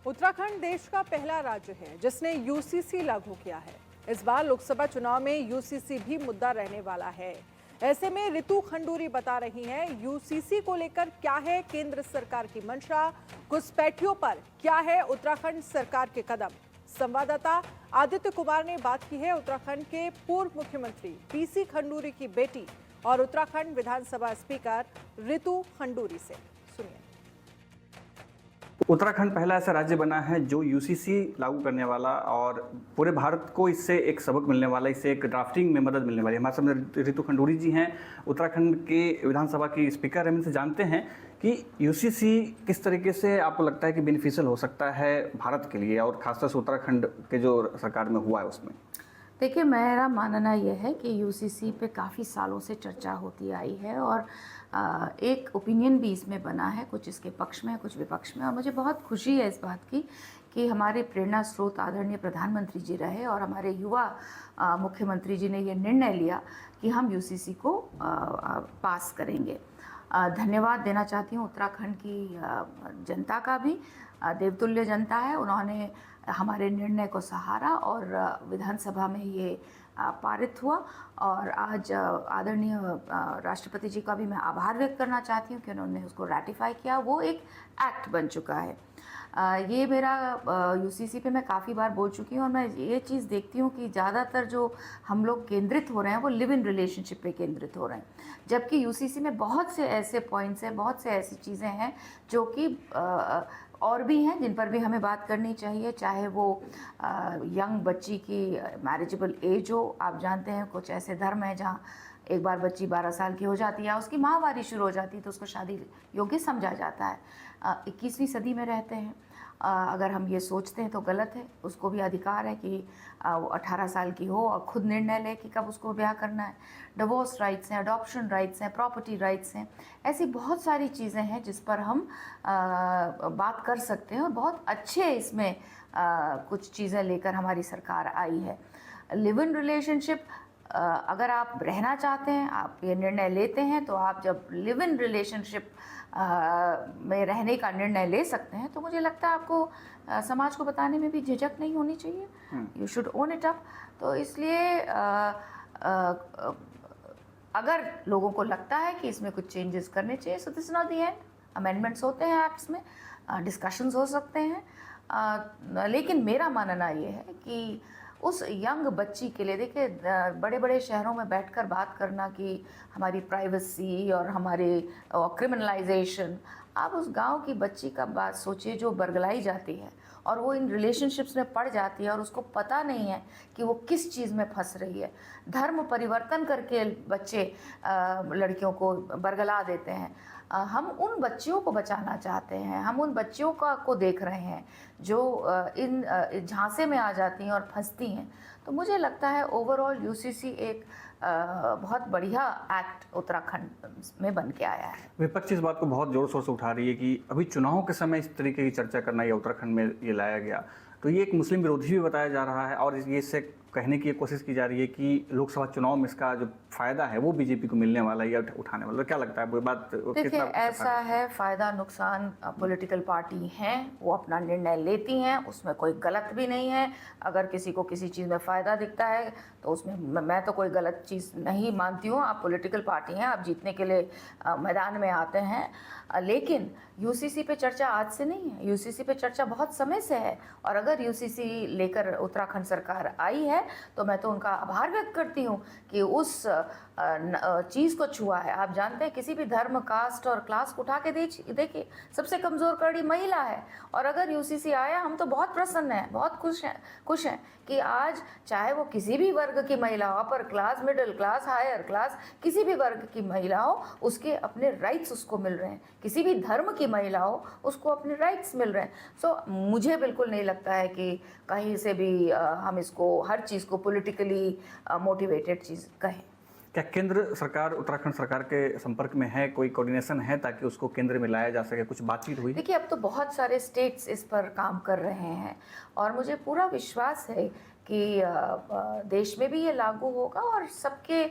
उत्तराखंड देश का पहला राज्य है जिसने यूसीसी लागू किया है। इस बार लोकसभा चुनाव में यूसीसी भी मुद्दा रहने वाला है। ऐसे में रितु खंडूरी बता रही हैं यूसीसी को लेकर क्या है केंद्र सरकार की मंशा, घुसपैठियों पर क्या है उत्तराखंड सरकार के कदम। संवाददाता आदित्य कुमार ने बात की है उत्तराखंड के पूर्व मुख्यमंत्री पीसी खंडूरी की बेटी और उत्तराखंड विधानसभा स्पीकर रितु खंडूरी से। सुनिए। उत्तराखंड पहला ऐसा राज्य बना है जो यूसीसी लागू करने वाला और पूरे भारत को इससे एक सबक मिलने वाला, इससे एक ड्राफ्टिंग में मदद मिलने वाली है। हमारे सामने रितु खंडूरी जी हैं, उत्तराखंड के विधानसभा की स्पीकर हैं। इनसे जानते हैं कि यूसीसी किस तरीके से आपको लगता है कि बेनिफिशियल हो सकता है भारत के लिए और खासतौर से उत्तराखंड के जो सरकार में हुआ है उसमें। देखिए, मेरा मानना यह है कि यूसीसी पे काफ़ी सालों से चर्चा होती आई है और एक ओपिनियन भी इसमें बना है, कुछ इसके पक्ष में है, कुछ विपक्ष में। और मुझे बहुत खुशी है इस बात की कि हमारे प्रेरणा स्रोत आदरणीय प्रधानमंत्री जी रहे और हमारे युवा मुख्यमंत्री जी ने ये निर्णय लिया कि हम यूसीसी को पास करेंगे। धन्यवाद देना चाहती हूँ उत्तराखंड की जनता का भी। देवतुल्य जनता है, उन्होंने हमारे निर्णय को सहारा और विधानसभा में ये पारित हुआ। और आज आदरणीय राष्ट्रपति जी का भी मैं आभार व्यक्त करना चाहती हूँ कि उन्होंने उसको रैटिफाई किया। वो एक एक्ट बन चुका है। ये मेरा यूसीसी पे मैं काफ़ी बार बोल चुकी हूँ और मैं ये चीज़ देखती हूँ कि ज़्यादातर जो हम लोग केंद्रित हो रहे हैं वो लिव इन रिलेशनशिप पे केंद्रित हो रहे हैं, जबकि यूसीसी में बहुत से ऐसे पॉइंट्स हैं, बहुत से ऐसी चीज़ें हैं जो कि और भी हैं जिन पर भी हमें बात करनी चाहिए। चाहे वो यंग बच्ची की मैरिजेबल एज हो। आप जानते हैं कुछ ऐसे धर्म हैं जहाँ एक बार बच्ची 12 साल की हो जाती है या उसकी माहवारी शुरू हो जाती है तो उसको शादी योग्य समझा जाता है। 21वीं सदी में रहते हैं। अगर हम ये सोचते हैं तो गलत है। उसको भी अधिकार है कि वो 18 साल की हो और खुद निर्णय ले कि कब उसको ब्याह करना है। डिवोर्स राइट्स हैं, अडॉप्शन राइट्स हैं, प्रॉपर्टी राइट्स हैं। ऐसी बहुत सारी चीज़ें हैं जिस पर हम बात कर सकते हैं और बहुत अच्छे इसमें कुछ चीज़ें लेकर हमारी सरकार आई है। लिव इन रिलेशनशिप, अगर आप रहना चाहते हैं, आप ये निर्णय लेते हैं, तो आप जब लिव इन रिलेशनशिप में रहने का निर्णय ले सकते हैं तो मुझे लगता है आपको समाज को बताने में भी झिझक नहीं होनी चाहिए। You should own it up. तो इसलिए अगर लोगों को लगता है कि इसमें कुछ चेंजेस करने चाहिए, so this not the end. Amendments होते हैं एक्ट्स में, डिस्कशंस हो सकते हैं। लेकिन मेरा मानना ये है कि उस यंग बच्ची के लिए, देखिए, बड़े बड़े शहरों में बैठकर बात करना कि हमारी प्राइवेसी और हमारे क्रिमिनलाइजेशन, आप उस गांव की बच्ची का बात सोचिए जो बरगलाई जाती है और वो इन रिलेशनशिप्स में पड़ जाती है और उसको पता नहीं है कि वो किस चीज़ में फंस रही है। धर्म परिवर्तन करके बच्चे लड़कियों को बरगला देते हैं। हम उन बच्चियों को बचाना चाहते हैं। हम उन बच्चियों को देख रहे हैं जो इन झांसे में आ जाती हैं और फंसती हैं। तो मुझे लगता है ओवरऑल यूसीसी एक बहुत बढ़िया एक्ट उत्तराखंड में बन के आया है। विपक्ष इस बात को बहुत जोर शोर से उठा रही है कि अभी चुनाव के समय इस तरीके की चर्चा करना या उत्तराखंड में ये लाया गया तो ये एक मुस्लिम विरोधी भी बताया जा रहा है और ये इससे कहने की कोशिश की जा रही है कि लोकसभा चुनाव में इसका जो फायदा है वो बीजेपी को मिलने वाला है या उठाने वाला। क्या लगता है वो बात? देखिए, ऐसा है, फायदा नुकसान पॉलिटिकल पार्टी हैं, वो अपना निर्णय लेती हैं, उसमें कोई गलत भी नहीं है। अगर किसी को किसी चीज़ में फ़ायदा दिखता है तो उसमें मैं तो कोई गलत चीज़ नहीं मानती हूँ। आप पॉलिटिकल पार्टी हैं, आप जीतने के लिए मैदान में आते हैं। लेकिन यूसीसी पे चर्चा आज से नहीं है, यूसीसी पे चर्चा बहुत समय से है। और अगर यूसीसी लेकर उत्तराखंड सरकार आई है तो मैं तो उनका आभार व्यक्त करती हूँ कि उस चीज़ को छुआ है। आप जानते हैं किसी भी धर्म, कास्ट और क्लास को उठा के देखिए, सबसे कमज़ोर कड़ी महिला है। और अगर यूसीसी आया, हम तो बहुत प्रसन्न हैं, बहुत खुश हैं कि आज चाहे वो किसी भी वर्ग की महिला हो, upper class, middle class, higher class, किसी भी वर्ग की महिला हो, उसके अपने राइट्स उसको मिल रहे हैं। किसी भी धर्म की महिला हो, उसको अपने राइट्स मिल रहे हैं। सो मुझे बिल्कुल नहीं लगता है कि कहीं से भी हम इसको, हर चीज़ को पॉलिटिकली मोटिवेटेड चीज़ कहें। क्या केंद्र सरकार उत्तराखंड सरकार के संपर्क में है? कोई कोऑर्डिनेशन है ताकि उसको केंद्र में लाया जा सके? कुछ बातचीत हुई? देखिए, अब तो बहुत सारे स्टेट्स इस पर काम कर रहे हैं और मुझे पूरा विश्वास है कि देश में भी ये लागू होगा और सबके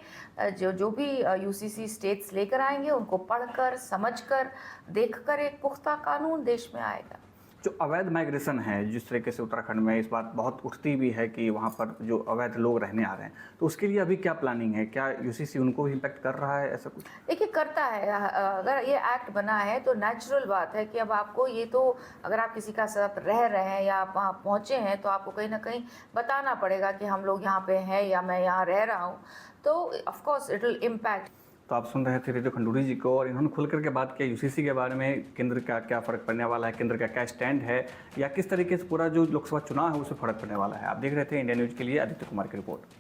जो भी यूसीसी स्टेट्स लेकर आएंगे उनको पढ़कर, समझकर, देखकर एक पुख्ता कानून देश में आएगा। जो अवैध माइग्रेशन है जिस तरीके से उत्तराखंड में इस बात बहुत उठती भी है कि वहाँ पर जो अवैध लोग रहने आ रहे हैं, तो उसके लिए अभी क्या प्लानिंग है? क्या यूसीसी उनको भी इम्पैक्ट कर रहा है, ऐसा कुछ? देखिए करता है। अगर ये एक्ट बना है तो नेचुरल बात है कि अब आपको ये तो, अगर आप किसी का साथ रह रहे हैं या आप वहाँ पहुँचे हैं तो आपको कहीं ना कहीं बताना पड़ेगा कि हम लोग यहाँ पे हैं या मैं यहाँ रह रहा हूँ, तो of course it will impact. तो आप सुन रहे थे रितु खंडूरी जी को, और इन्होंने खुल करके बात किया यूसीसी के बारे में, केंद्र का क्या फ़र्क पड़ने वाला है, केंद्र का क्या स्टैंड है, या किस तरीके से पूरा जो लोकसभा चुनाव है उसमें फ़र्क पड़ने वाला है। आप देख रहे थे इंडिया न्यूज़ के लिए आदित्य कुमार की रिपोर्ट।